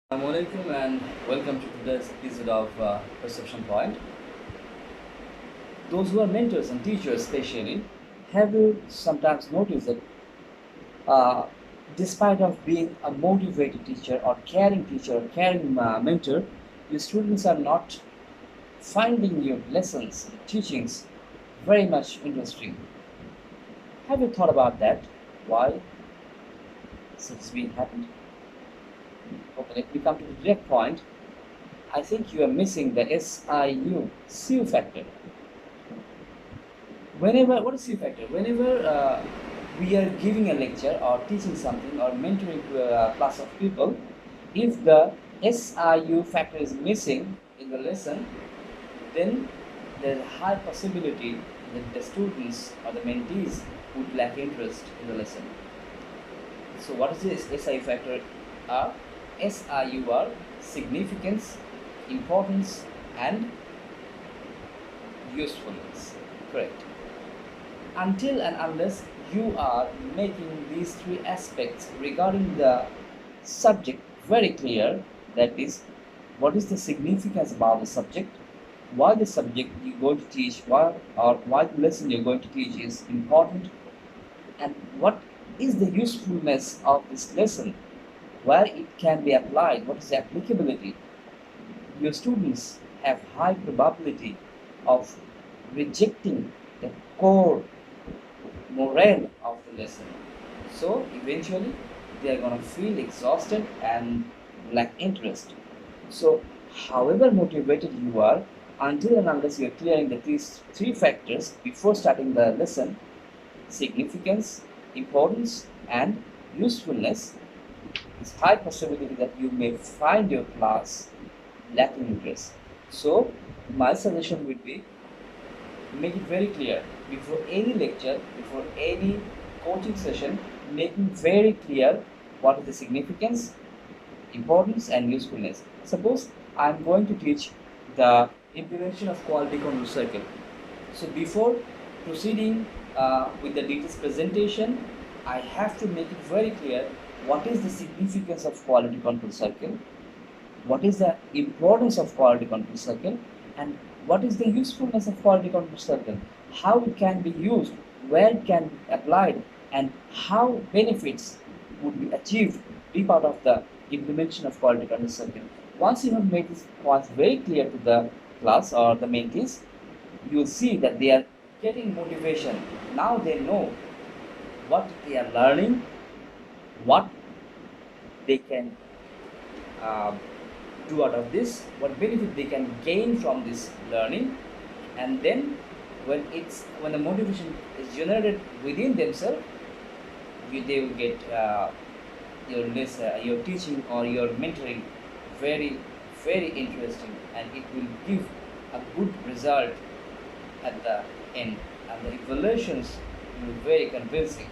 Assalamu alaikum and welcome to today's episode of Perception Point. Those who are mentors and teachers, especially, have you sometimes noticed that uh, despite of being a motivated teacher or caring mentor, your students are not finding your lessons, teachings very much interesting. Have you thought about that? Why such has been happened? Okay, let me come to the direct point. I think you are missing the SIU factor. What is C factor? Whenever we are giving a lecture or teaching something or mentoring to a class of people, if the SIU factor is missing in the lesson, then there's a high possibility that the students or the mentees would lack interest in the lesson. So what is this SIU factor? Are SIU are significance, importance, and usefulness. Correct. Until and unless you are making these three aspects regarding the subject very clear, that is, what is the significance about the subject, why the subject you're going to teach, why the lesson you're going to teach is important, and what is the usefulness of this lesson, where it can be applied, what is the applicability, your students have high probability of rejecting the core morale of the lesson. So eventually they are going to feel exhausted and lack interest. So, however motivated you are, until and unless you are clearing these three factors before starting the lesson, significance, importance, and usefulness, it's high possibility that you may find your class lacking interest. So, my suggestion would be make it very clear before any lecture, before any coaching session, making very clear what is the significance, importance, and usefulness. Suppose I'm going to teach the implementation of quality control circle. So before proceeding with the details presentation, I have to make it very clear what is the significance of quality control circle, what is the importance of quality control circle, and what is the usefulness of quality control circle, how it can be used, where it can be applied, and how benefits would be achieved be part of the implementation of quality control circle. Once you have made these points very clear to the class or the mentees, you will see that they are getting motivation. Now they know what they are learning, what they can uh, do out of this, what benefit they can gain from this learning, and then when the motivation is generated within themselves, they will get your teaching or your mentoring very very interesting, and it will give a good result at the end, and the evaluations will be very convincing.